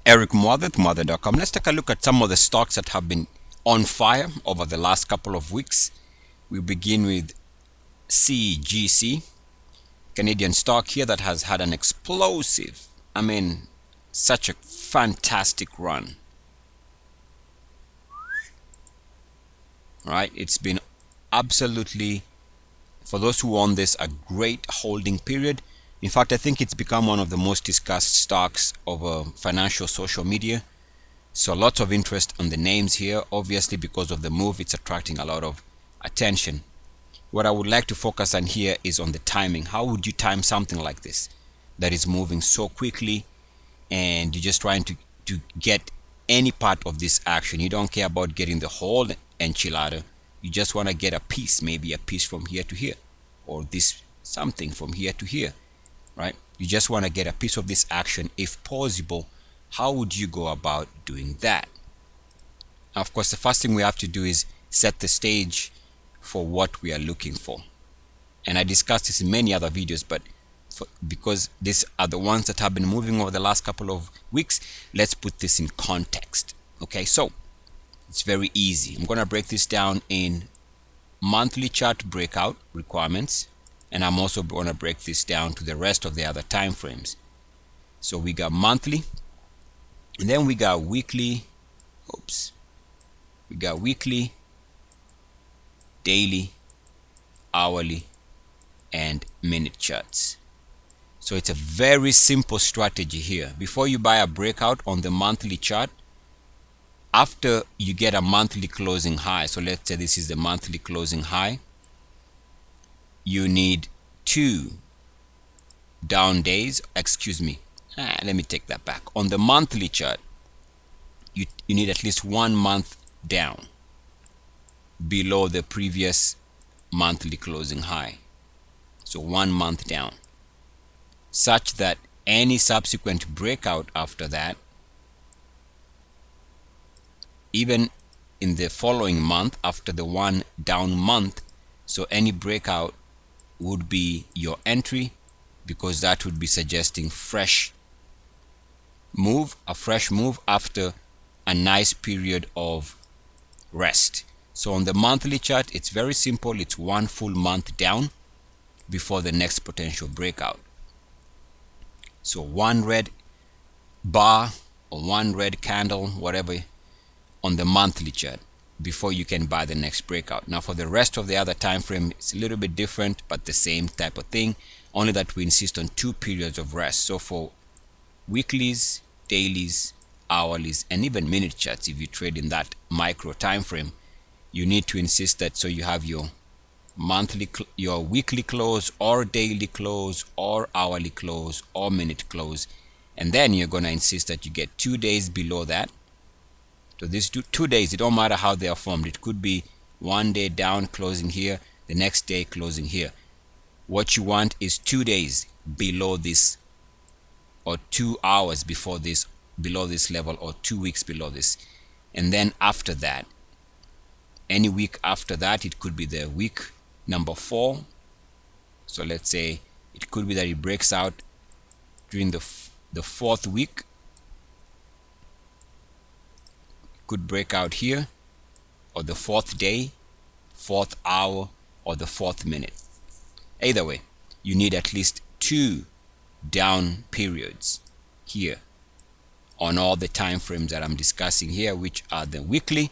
Eric Mother, Mother.com. Let's take a look at some of the stocks that have been on fire over the last couple of weeks. We begin with CGC, Canadian stock here that has had an explosive, such a fantastic run. Right? It's been absolutely, for those who own this, a great holding period. In fact, I think it's become one of the most discussed stocks over financial social media. So lots of interest on the names here. Obviously, because of the move, it's attracting a lot of attention. What I would like to focus on here is on the timing. How would you time something like this that is moving so quickly and you're just trying to get any part of this action? You don't care about getting the whole enchilada. You just want to get a piece, maybe a piece from here to here, or this something from here to here, right? You just want to get a piece of this action if possible. How would you go about doing that? Now, of course, the first thing we have to do is set the stage for what we are looking for. And I discussed this in many other videos, but because these are the ones that have been moving over the last couple of weeks, let's put this in context. Okay, so it's very easy. I'm going to break this down in monthly chart breakout requirements, and I'm also going to break this down to the rest of the other time frames. So we got monthly, and then we got weekly. We got weekly, daily, hourly, and minute charts. So it's a very simple strategy here. Before you buy a breakout on the monthly chart, after you get a monthly closing high, so let's say this is the monthly closing high, you need 2 down days. Let me take that back. On the monthly chart, you need at least 1 month down below the previous monthly closing high. So 1 month down, such that any subsequent breakout after that, even in the following month after the 1 down month, so any breakout would be your entry, because that would be suggesting a fresh move after a nice period of rest. So on the monthly chart, it's very simple. It's 1 full month down before the next potential breakout. So 1 red bar or 1 red candle, whatever, on the monthly chart before you can buy the next breakout. Now for the rest of the other time frame, it's a little bit different, but the same type of thing, only that we insist on 2 periods of rest. So for weeklies, dailies, hourlies, and even minute charts, if you trade in that micro time frame, you need to insist that, so you have your monthly, your weekly close, or daily close, or hourly close, or minute close, and then you're going to insist that you get 2 days below that. So these 2 days, it don't matter how they are formed. It could be 1 day down closing here, the next day closing here. What you want is 2 days below this, or 2 hours before this, below this level, or 2 weeks below this. And then after that, any week after that, it could be the week number 4. So let's say it could be that it breaks out during the 4th week. Could break out here, or the 4th day, 4th hour, or the 4th minute. Either way, you need at least 2 down periods here on all the time frames that I'm discussing here, which are the weekly,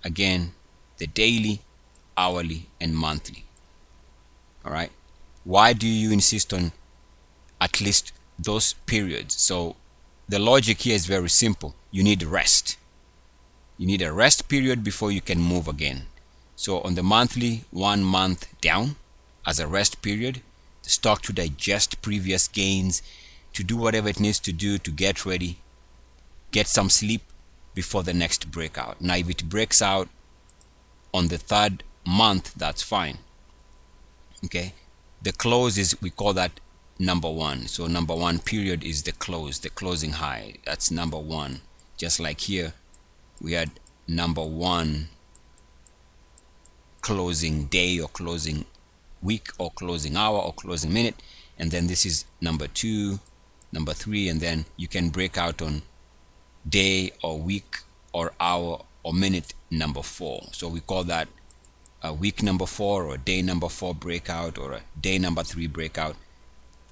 again the daily, hourly, and monthly. All right, why do you insist on at least those periods? So the logic here is very simple. You need rest. You need a rest period before you can move again. So on the monthly, 1 month down as a rest period, the stock to digest previous gains, to do whatever it needs to do to get ready, get some sleep before the next breakout. Now if it breaks out on the 3rd month, that's fine. Okay, the close is, we call that number 1. So number 1 period is the close, the closing high. That's number 1. Just like here we had number 1 closing day, or closing week, or closing hour, or closing minute, and then this is number 2, number 3, and then you can break out on day or week or hour or minute number 4. So we call that a week number 4 or day number 4 breakout, or a day number 3 breakout,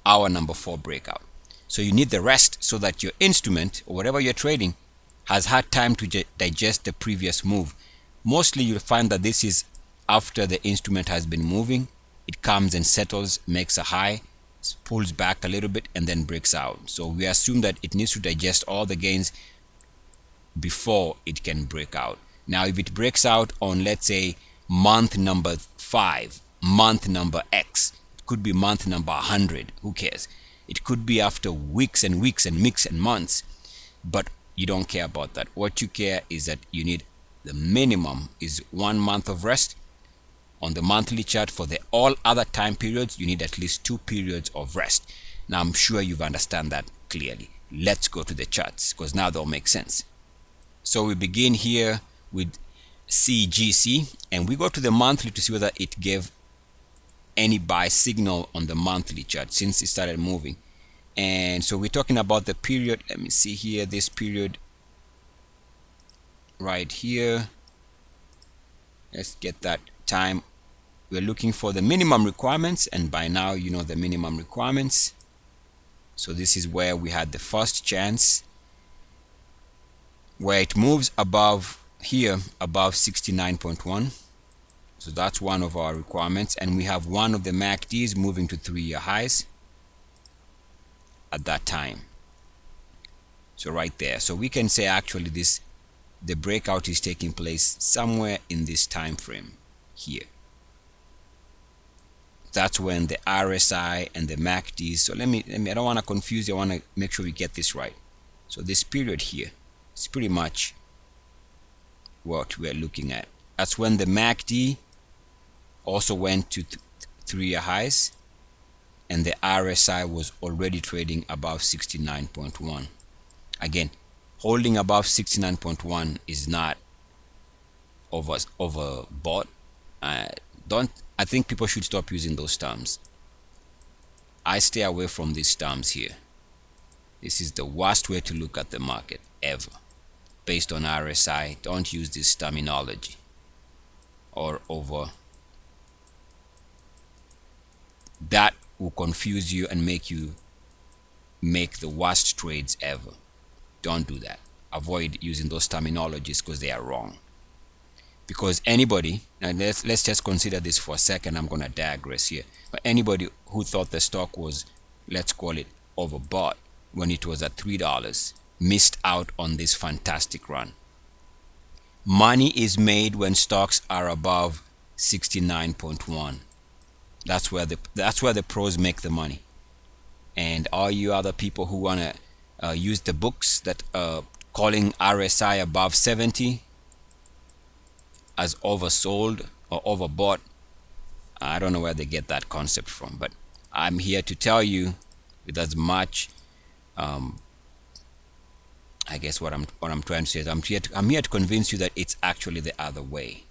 hour number 4 breakout. So you need the rest so that your instrument or whatever you're trading has had time to digest the previous move. Mostly you'll find that this is after the instrument has been moving. It comes and settles, makes a high, pulls back a little bit, and then breaks out. So we assume that it needs to digest all the gains before it can break out. Now if it breaks out on, let's say, month number 5, month number X, it could be month number 100, who cares? It could be after weeks and weeks and weeks and months, but you don't care about that. What you care is that you need the minimum is 1 month of rest on the monthly chart. For the all other time periods, you need at least 2 periods of rest. Now I'm sure you've understand that clearly. Let's go to the charts, because now they'll make sense. So we begin here with CGC, and we go to the monthly to see whether it gave any buy signal on the monthly chart since it started moving. And so we're talking about the period. Let me see here, this period right here. Let's get that time. We're looking for the minimum requirements, and by now you know the minimum requirements. So this is where we had the first chance, where it moves above here, above 69.1. So that's one of our requirements, and we have one of the MACDs moving to 3-year highs at that time. So right there, so we can say actually the breakout is taking place somewhere in this time frame here. That's when the RSI and the MACDs. So let me I don't want to confuse you. I want to make sure we get this right. So this period here is pretty much what we're looking at. That's when the MACD also went to 3-year highs, and the RSI was already trading above 69.1. Again, holding above 69.1 is not overbought. I think people should stop using those terms. I stay away from these terms here. This is the worst way to look at the market ever. Based on RSI, don't use this terminology or over. That will confuse you and make you make the worst trades ever. Don't do that. Avoid using those terminologies because they are wrong. Because anybody, and let's just consider this for a second. I'm going to digress here. But anybody who thought the stock was, let's call it, overbought when it was at $3 missed out on this fantastic run. Money is made when stocks are above 69.1. That's where the pros make the money. And all you other people who want to use the books that calling RSI above 70 as oversold or overbought, I don't know where they get that concept from, but I'm here to tell you with as much I guess what I'm trying to say is I'm here to convince you that it's actually the other way.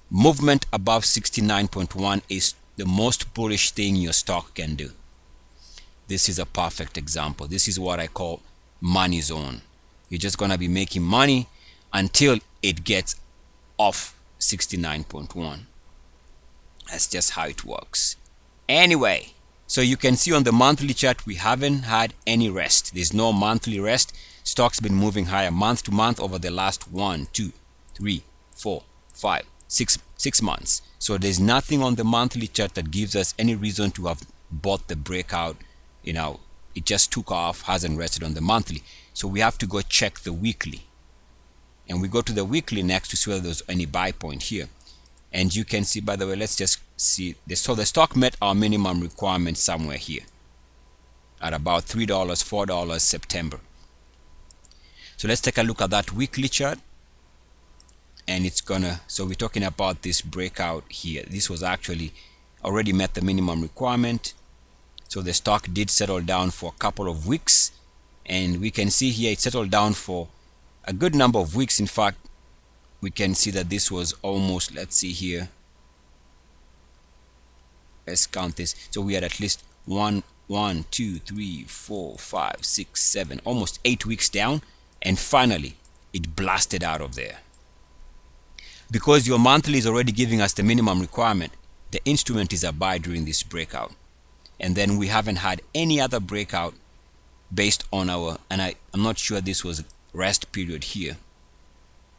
Movement above 69.1 is the most bullish thing your stock can do. This is a perfect example. This is what I call money zone. You're just gonna be making money until it gets off 69.1. That's just how it works. Anyway, so you can see on the monthly chart we haven't had any rest. There's no monthly rest. Stock's been moving higher month to month over the last 1, 2, 3, 4, 5, 6 months. So there's nothing on the monthly chart that gives us any reason to have bought the breakout. You know, it just took off, hasn't rested on the monthly. So we have to go check the weekly. And we go to the weekly next to see whether there's any buy point here. And you can see, by the way, let's just see this. So the stock met our minimum requirement somewhere here at about $3, $4 September. So let's take a look at that weekly chart. And it's gonna, so we're talking about this breakout here. This was actually already met the minimum requirement. So the stock did settle down for a couple of weeks. And we can see here it settled down for a good number of weeks. In fact, we can see that this was almost, let's see here. Let's count this. So we had at least one 1, 2, 3, 4, 5, 6, 7, almost 8 weeks down, and finally it blasted out of there. Because your monthly is already giving us the minimum requirement, the instrument is a buy during this breakout. And then we haven't had any other breakout based on our, and I'm not sure this was rest period here.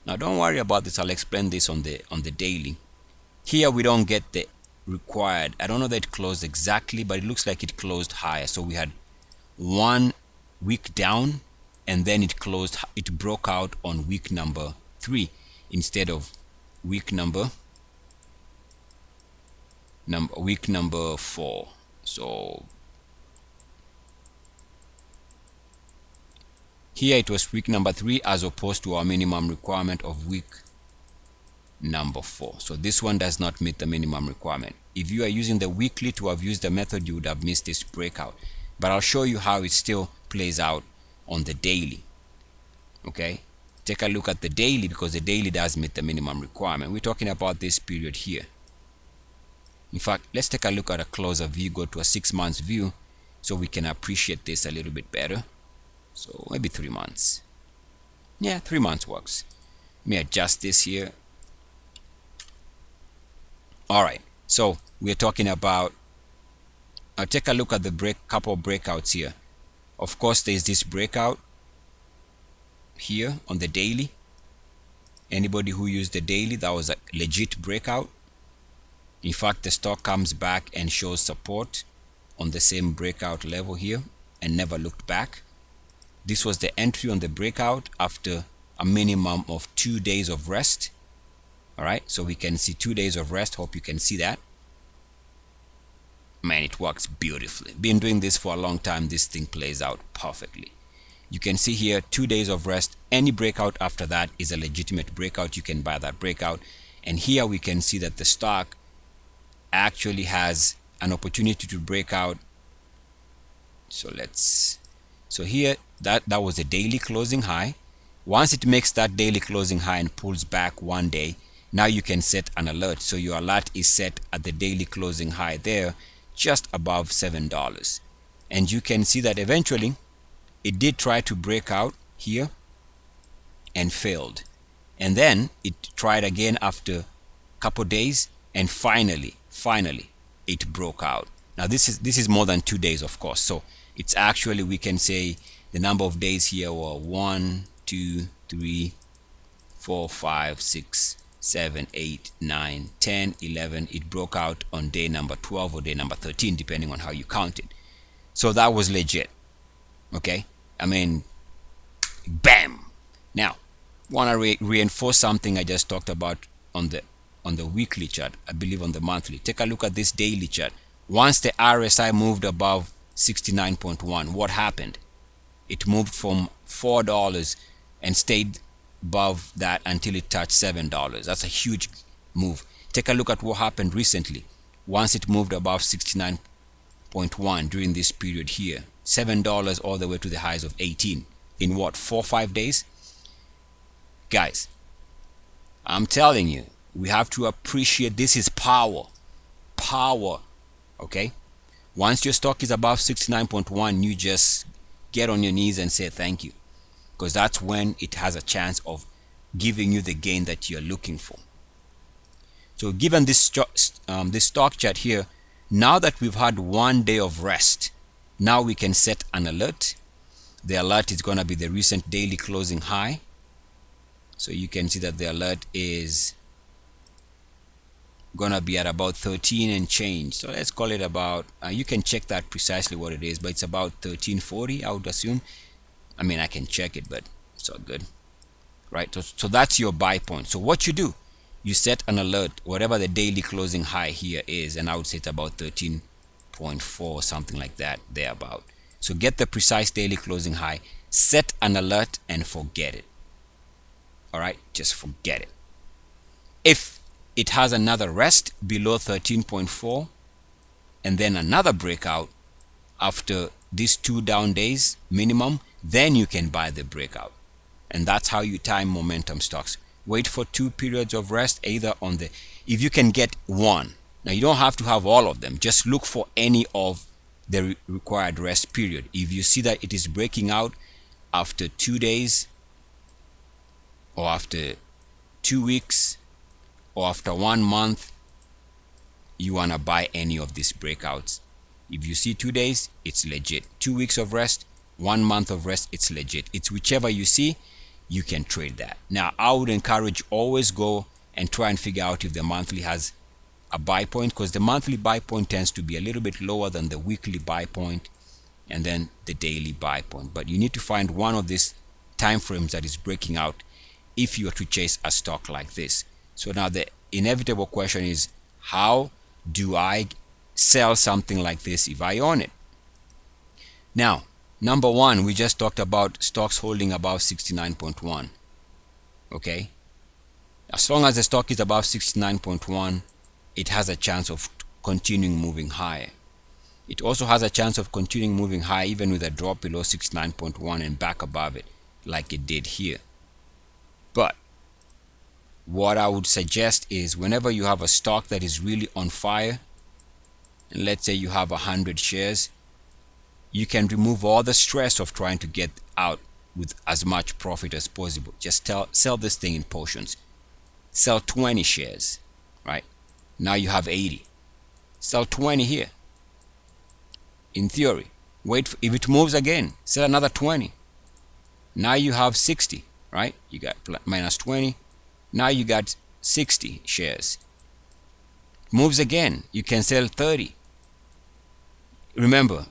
Now don't worry about this, I'll explain this on the daily. Here we don't get the required, I don't know that it closed exactly, but it looks like it closed higher. So we had 1 week down, and then it closed, it broke out on week number 3 instead of week number 4. So here it was week number 3 as opposed to our minimum requirement of week number 4. So this one does not meet the minimum requirement. If you are using the weekly to have used the method, you would have missed this breakout, but I'll show you how it still plays out on the daily. Okay, take a look at the daily, because the daily does meet the minimum requirement. We're talking about this period here. In fact, let's take a look at a closer view, go to a 6 months view so we can appreciate this a little bit better. So maybe 3 months. Yeah, 3 months works. Let me adjust this here. All right, so we're talking about, I'll take a look at the couple breakouts here. Of course, there's this breakout here on the daily. Anybody who used the daily, that was a legit breakout. In fact, the stock comes back and shows support on the same breakout level here and never looked back. This was the entry on the breakout after a minimum of 2 days of rest. All right, so we can see 2 days of rest. Hope you can see that. Man, it works beautifully. Been doing this for a long time. This thing plays out perfectly. You can see here 2 days of rest. Any breakout after that is a legitimate breakout. You can buy that breakout. And here we can see that the stock actually has an opportunity to break out. So here that was a daily closing high. Once it makes that daily closing high and pulls back 1 day, now you can set an alert. So your alert is set at the daily closing high there, just above $7. And you can see that eventually it did try to break out here and failed. And then it tried again after a couple days, and finally it broke out. Now this is more than 2 days, of course. So it's actually, we can say the number of days here were 1, 2, 3, 4, 5, 6, 7, 8, 9, 10, 11. It broke out on day number 12 or day number 13, depending on how you count it. So that was legit. Okay, I mean, bam. Now, want to reinforce something I just talked about on the weekly chart, I believe on the monthly. Take a look at this daily chart. Once the RSI moved above 69.1, what happened? It moved from $4 and stayed above that until it touched $7. That's a huge move. Take a look at what happened recently. Once it moved above 69.1 during this period here, $7 all the way to the highs of 18 in what, 4 or 5 days? Guys, I'm telling you, we have to appreciate this is power. Okay, once your stock is above 69.1, you just get on your knees and say thank you, because that's when it has a chance of giving you the gain that you're looking for. So given this stock chart here, now that we've had 1 day of rest, now we can set an alert. The alert is going to be the recent daily closing high. So you can see that the alert is gonna be at about 13 and change. So let's call it about, you can check that precisely what it is, but it's about 1340, I would assume. I mean, I can check it, but it's all good, right? So that's your buy point. So what you do, you set an alert, whatever the daily closing high here is, and I would say it's about 13.4, something like that, thereabout. So get the precise daily closing high, set an alert, and forget it. All right, just forget it. If it has another rest below 13.4 and then another breakout after these 2 down days minimum, then you can buy the breakout. And that's how you time momentum stocks. Wait for 2 periods of rest, either on the, if you can get one. Now you don't have to have all of them, just look for any of the required rest period. If you see that it is breaking out after 2 days, or after 2 weeks, or after 1 month, you want to buy any of these breakouts. If you see 2 days, it's legit. 2 weeks of rest, 1 month of rest, it's legit. It's whichever you see, you can trade that. Now, I would encourage always go and try and figure out if the monthly has a buy point, because the monthly buy point tends to be a little bit lower than the weekly buy point and then the daily buy point. But you need to find one of these time frames that is breaking out if you are to chase a stock like this. So now the inevitable question is, how do I sell something like this if I own it? Now, number one, we just talked about stocks holding above 69.1. Okay, as long as the stock is above 69.1, it has a chance of continuing moving higher. It also has a chance of continuing moving high even with a drop below 69.1 and back above it, like it did here. But what I would suggest is, whenever you have a stock that is really on fire, and let's say you have 100 shares, you can remove all the stress of trying to get out with as much profit as possible. Just sell this thing in portions. Sell 20 shares, right? Now you have 80. Sell 20 here. In theory, wait if it moves again, sell another 20. Now you have 60, right? You got minus 20. Now you got 60 shares. Moves again, you can sell 30. Remember,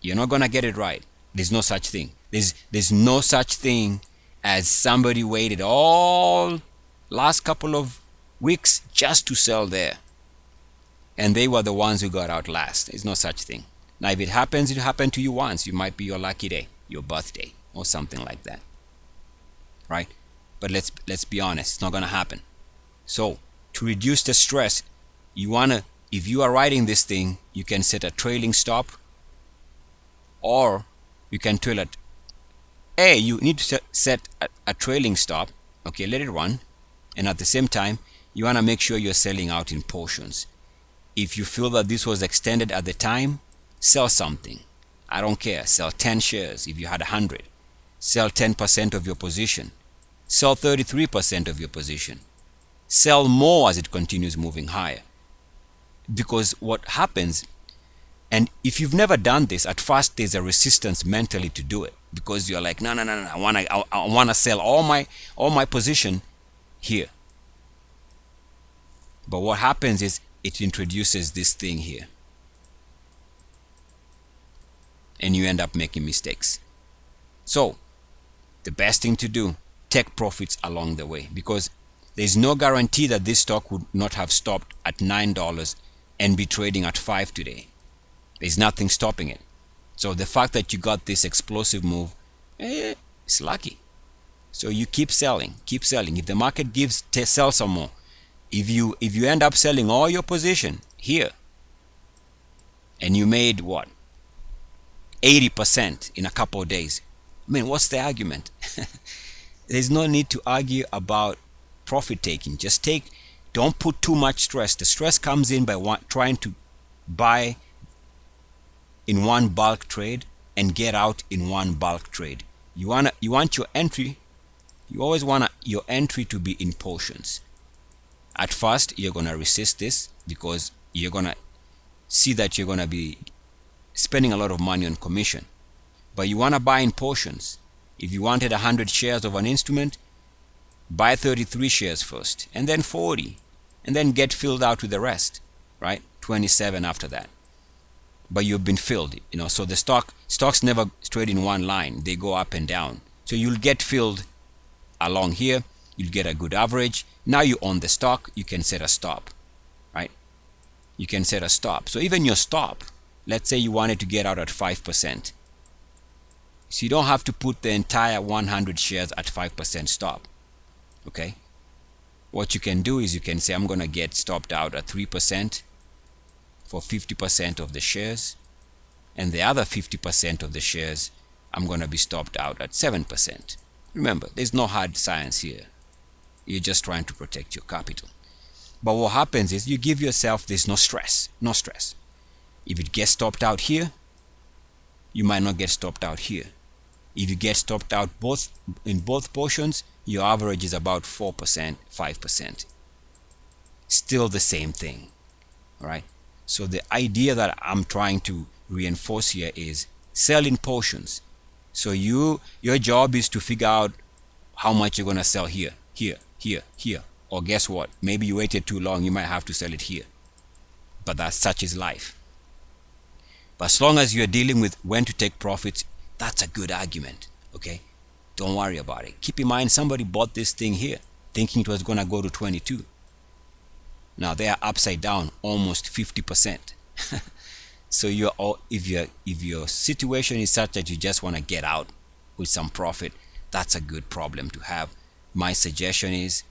you're not gonna get it right. There's no such thing. There's no such thing as somebody waited all last couple of weeks just to sell there, and they were the ones who got out last. There's no such thing. Now, if it happens, it happened to you once. You might be your lucky day, your birthday, or something like that, right? But let's be honest, it's not gonna happen. So to reduce the stress, if you are riding this thing, you can set a trailing stop, or you can trail it. You need to set a trailing stop. Okay, let it run, and at the same time, you want to make sure you're selling out in portions. If you feel that this was extended at the time, sell something. I don't care. Sell 10 shares if you had 100. Sell 10% of your position. Sell 33% of your position. Sell more as it continues moving higher. Because what happens, and if you've never done this, at first there's a resistance mentally to do it, because you're like, no, I wanna sell all my position here. But what happens is it introduces this thing here, and you end up making mistakes. So the best thing to do, take profits along the way, because there's no guarantee that this stock would not have stopped at $9 and be trading at 5 today. There's nothing stopping it. So the fact that you got this explosive move, it's lucky. So you keep selling. If the market gives, sell some more. If you end up selling all your position here, and you made what, 80% in a couple of days, I mean, what's the argument? There's no need to argue about profit taking. Just don't put too much stress. The stress comes in by trying to buy in one bulk trade and get out in one bulk trade. You want your entry, you always want your entry to be in portions. At first, you're going to resist this because you're going to see that you're going to be spending a lot of money on commission. But you want to buy in portions. If you wanted 100 shares of an instrument, buy 33 shares first, and then 40, and then get filled out with the rest, right? 27 after that. But you've been filled, so the stocks never trade in one line. They go up and down. So you'll get filled along here. You'll get a good average. Now you own the stock, you can set a stop, right? You can set a stop. So even your stop, let's say you wanted to get out at 5%. So you don't have to put the entire 100 shares at 5% stop, okay? What you can do is you can say, I'm going to get stopped out at 3% for 50% of the shares, and the other 50% of the shares, I'm going to be stopped out at 7%. Remember, there's no hard science here. You're just trying to protect your capital. But what happens is you give yourself, there's no stress. If it gets stopped out here, you might not get stopped out here. If you get stopped out in both portions, your average is about 4%, 5%. Still the same thing, right? So the idea that I'm trying to reinforce here is sell in portions. So your job is to figure out how much you're going to sell here, here, here, here. Or guess what? Maybe you waited too long, you might have to sell it here. But that's such is life. But as long as you're dealing with when to take profits, that's a good argument, okay? Don't worry about it. Keep in mind, somebody bought this thing here thinking it was going to go to 22. Now they are upside down almost 50%. So if your situation is such that you just want to get out with some profit, that's a good problem to have. My suggestion is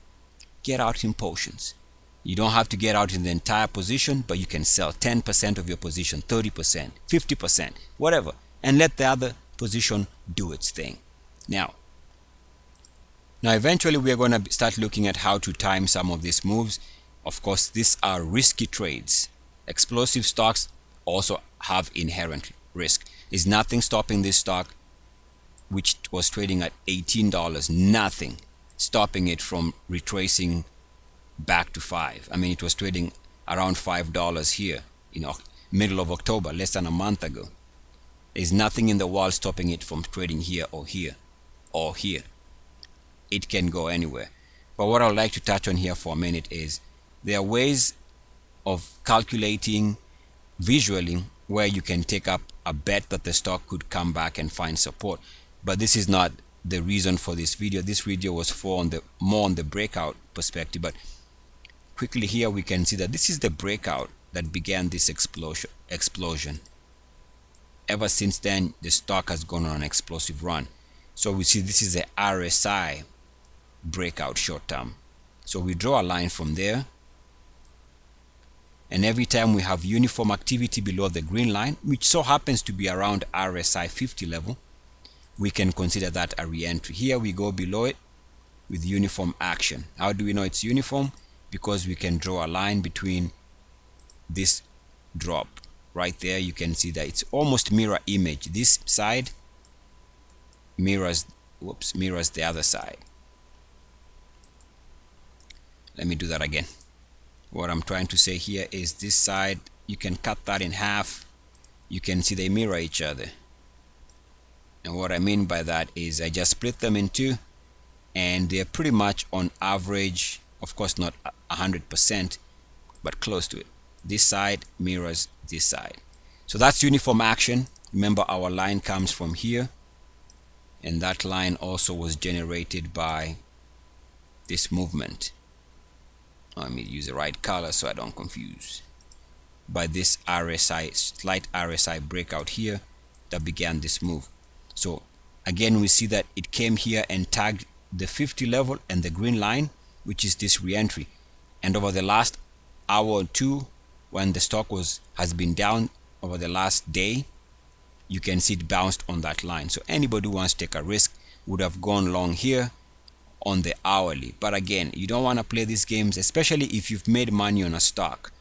get out in portions. You don't have to get out in the entire position, but you can sell 10% of your position, 30%, 50%, whatever, and let the other position do its thing. Now eventually we are going to start looking at how to time some of these moves. Of course, these are risky trades. Explosive stocks also have inherent risk. There's nothing stopping this stock, which was trading at $18, nothing stopping it from retracing back to 5. I mean, it was trading around $5 here, middle of October, less than a month ago. There's nothing in the world stopping it from trading here or here or here. It can go anywhere. But what I'd like to touch on here for a minute is there are ways of calculating visually where you can take up a bet that the stock could come back and find support. But this is not the reason for this video. This video was more on the breakout perspective. But quickly here we can see that this is the breakout that began this explosion. Ever since then, the stock has gone on an explosive run. So we see this is the RSI breakout short term. So we draw a line from there, and every time we have uniform activity below the green line, which so happens to be around RSI 50 level, we can consider that a re-entry. Here we go below it with uniform action. How do we know it's uniform? Because we can draw a line between this drop right there. You can see that it's almost mirror image. This side mirrors the other side. Let me do that again. What I'm trying to say here is this side, you can cut that in half. You can see they mirror each other. And what I mean by that is I just split them in two, and they're pretty much on average, of course not 100%, but close to it. This side mirrors this side. So that's uniform action. Remember, our line comes from here, and that line also was generated by this movement. Let me use the right color so I don't confuse. By this RSI, slight RSI breakout here that began this move. So again, we see that it came here and tagged the 50 level and the green line, which is this re-entry. And over the last hour or two, when the stock has been down over the last day, you can see it bounced on that line. So anybody who wants to take a risk would have gone long here on the hourly. But again, you don't want to play these games, especially if you've made money on a stock.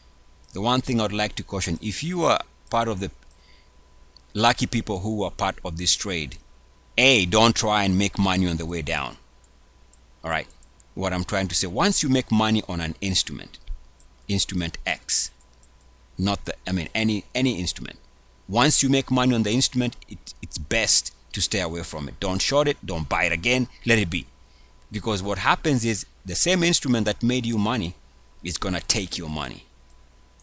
The one thing I'd like to caution, if you are part of the lucky people who are part of this trade, don't try and make money on the way down. All right, what I'm trying to say, once you make money on an instrument X, any instrument, once you make money on the instrument, it's best to stay away from it. Don't short it, don't buy it again, let it be. Because what happens is the same instrument that made you money is gonna take your money.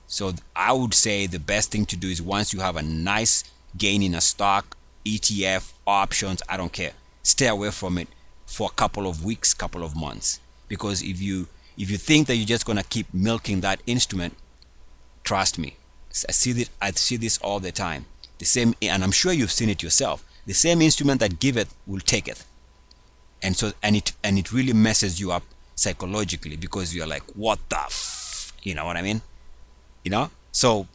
So I would say the best thing to do is, once you have a nice gain in a stock, ETF, options, I don't care, stay away from it for a couple of weeks, couple of months. Because if you think that you're just gonna keep milking that instrument, trust me, I see this all the time. The same, and I'm sure you've seen it yourself. The same instrument that giveth will taketh. And so it really messes you up psychologically, because you're like, what the you know what I mean? So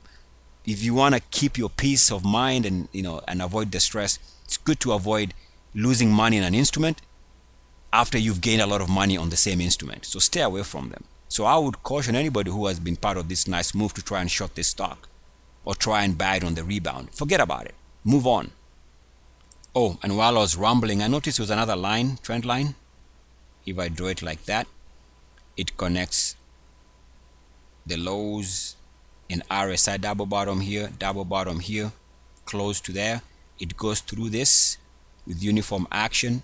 if you want to keep your peace of mind and avoid the stress, it's good to avoid losing money in an instrument after you've gained a lot of money on the same instrument. So stay away from them. So I would caution anybody who has been part of this nice move to try and short this stock. or try and buy it on the rebound. Forget about it. Move on. Oh, and while I was rambling, I noticed there was another line, trend line. If I draw it like that, it connects the lows in RSI, double bottom here, close to there. It goes through this with uniform action,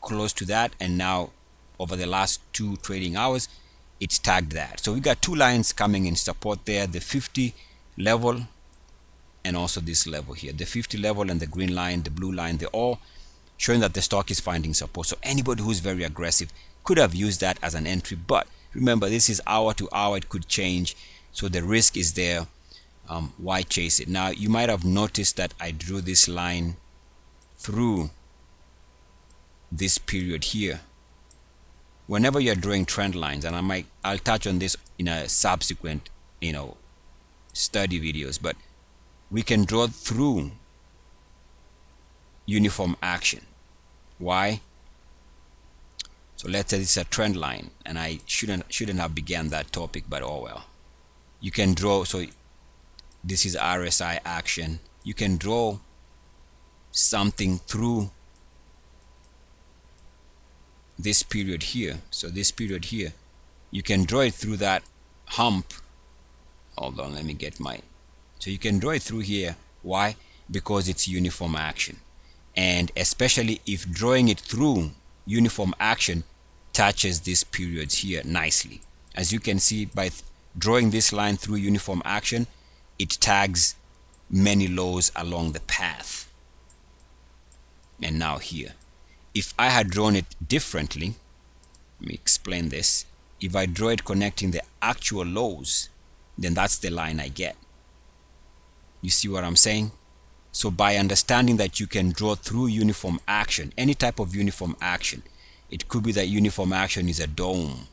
close to that, and now over the last 2 trading hours, it's tagged that. So we got 2 lines coming in support there, the 50 level and also this level here. The 50 level and the green line, the blue line, they're all showing that the stock is finding support. So anybody who's very aggressive could have used that as an entry, but remember, this is hour to hour, it could change, so the risk is there. Why chase it? Now you might have noticed that I drew this line through this period here. Whenever you're drawing trend lines, and I'll touch on this in a subsequent study videos, but we can draw through uniform action. Why? So let's say this is a trend line, and I shouldn't have began that topic, but oh well. You can draw, so this is RSI action. You can draw something through this period here. So this period here, you can draw it through that hump. Hold on, let me get so you can draw it through here. Why? Because it's uniform action, and especially if drawing it through uniform action touches these periods here nicely. As you can see, by drawing this line through uniform action, it tags many lows along the path. And now here, if I had drawn it differently, let me explain this. If I draw it connecting the actual lows, then that's the line I get. You see what I'm saying? So by understanding that you can draw through uniform action, any type of uniform action, it could be that uniform action is a dome,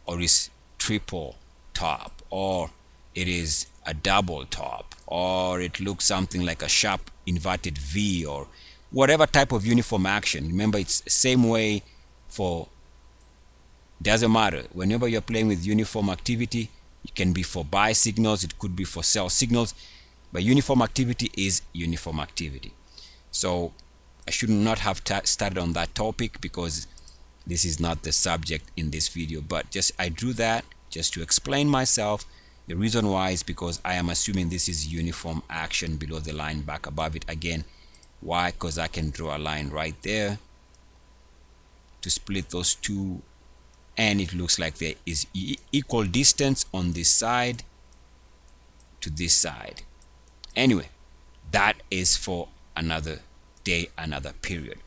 or is triple top, or it is a double top, or it looks something like a sharp inverted V, or whatever type of uniform action. Remember, it's the same way for, doesn't matter, whenever you're playing with uniform activity, it can be for buy signals, it could be for sell signals, but uniform activity is uniform activity. So I should not have started on that topic because this is not the subject in this video, but just I drew that just to explain myself. The reason why is because I am assuming this is uniform action below the line, back above it again. Why? Because I can draw a line right there to split those two, and it looks like there is equal distance on this side to this side. Anyway, that is for another day, another period.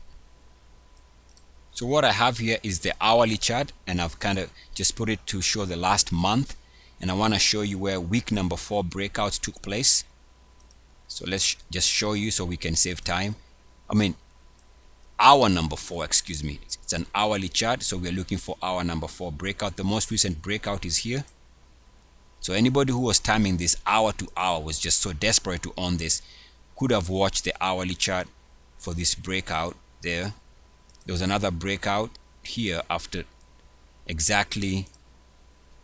So what I have here is the hourly chart, and I've kind of just put it to show the last month, and I want to show you where week number 4 breakouts took place. So let's just show you so we can save time. Hour number 4, excuse me. It's an hourly chart, so we're looking for hour number 4 breakout. The most recent breakout is here. So anybody who was timing this hour to hour was just so desperate to own this, could have watched the hourly chart for this breakout there. There was another breakout here after exactly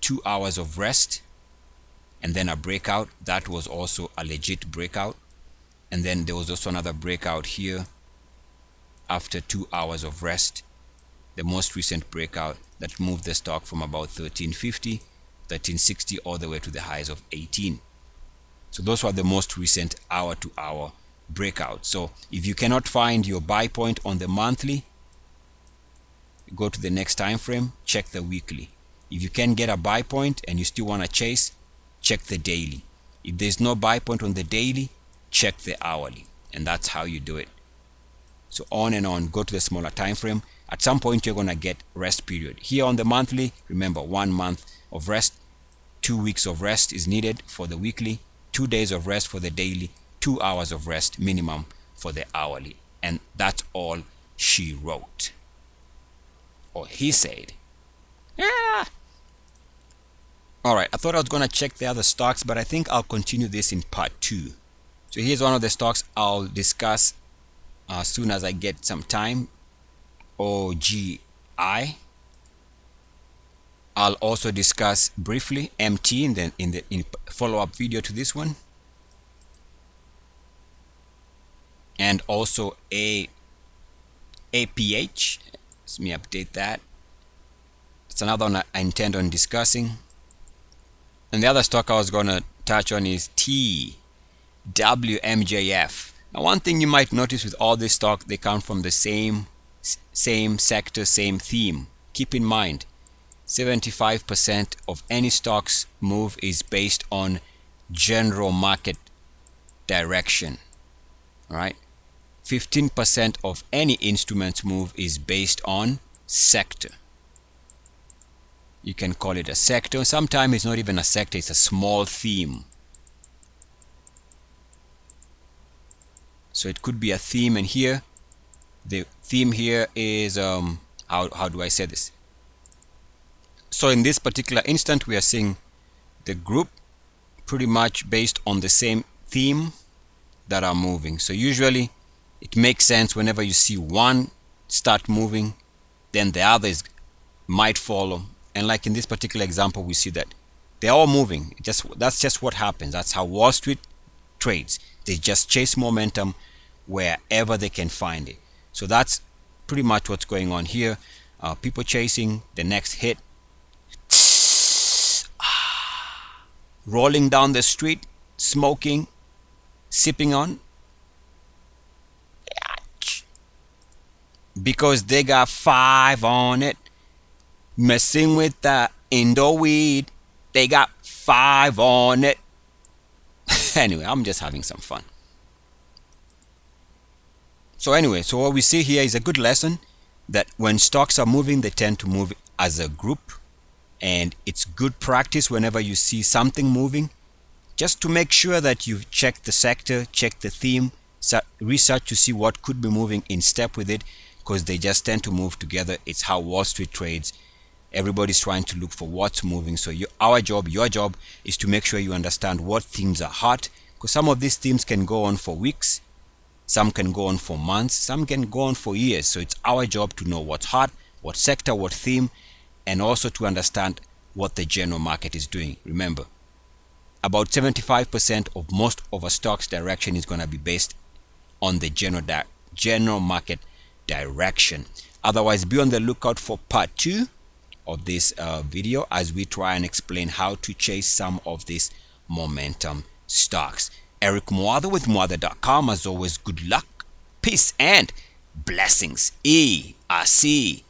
2 hours of rest, and then a breakout that was also a legit breakout. And then there was also another breakout here after 2 hours of rest, the most recent breakout that moved the stock from about 1350, 1360 all the way to the highs of 18. So those were the most recent hour to hour breakouts. So if you cannot find your buy point on the monthly, go to the next time frame, check the weekly. If you can get a buy point and you still want to chase, check the daily. If there's no buy point on the daily, check the hourly, and that's how you do it. So on and on, go to the smaller time frame. At some point you're going to get rest period. Here on the monthly, remember 1 month of rest, 2 weeks of rest is needed for the weekly, 2 days of rest for the daily, 2 hours of rest minimum for the hourly. And that's all she wrote, or he said. Yeah. All right, I thought I was going to check the other stocks, but I think I'll continue this in part 2. So here's one of the stocks I'll discuss as soon as I get some time. OGI. I'll also discuss briefly MT in follow-up video to this one. and also a APH. Let me update that. It's another one I intend on discussing. And the other stock I was going to touch on is TWMJF. Now, one thing you might notice with all this stock, they come from the same sector, same theme. Keep in mind, 75% of any stock's move is based on general market direction. All right. 15% of any instrument's move is based on sector. You can call it a sector. Sometimes it's not even a sector, it's a small theme. So it could be a theme, and here the theme here is how do I say this? So in this particular instant, we are seeing the group pretty much based on the same theme that are moving. So usually it makes sense whenever you see one start moving, then the others might follow. And like in this particular example, we see that they're all moving. That's just what happens. That's how Wall Street trades. They just chase momentum wherever they can find it. So that's pretty much what's going on here. People chasing the next hit, rolling down the street, smoking, sipping on, because they got 5 on it. Messing with the Indo weed, they got 5 on it. Anyway, I'm just having some fun. So anyway, so what we see here is a good lesson that when stocks are moving, they tend to move as a group, and it's good practice whenever you see something moving, just to make sure that you've checked the sector, check the theme, research to see what could be moving in step with it, because they just tend to move together. It's how Wall Street trades. Everybody's trying to look for what's moving. So your job is to make sure you understand what themes are hot, because some of these themes can go on for weeks, some can go on for months, some can go on for years. So it's our job to know what's hot, what sector, what theme, and also to understand what the general market is doing. Remember, about 75% of most of a stock's direction is going to be based on the general market direction. Otherwise, be on the lookout for part 2 of this video as we try and explain how to chase some of these momentum stocks. Eric Muather with Muather.com. As always, good luck, peace, and blessings. ERCS.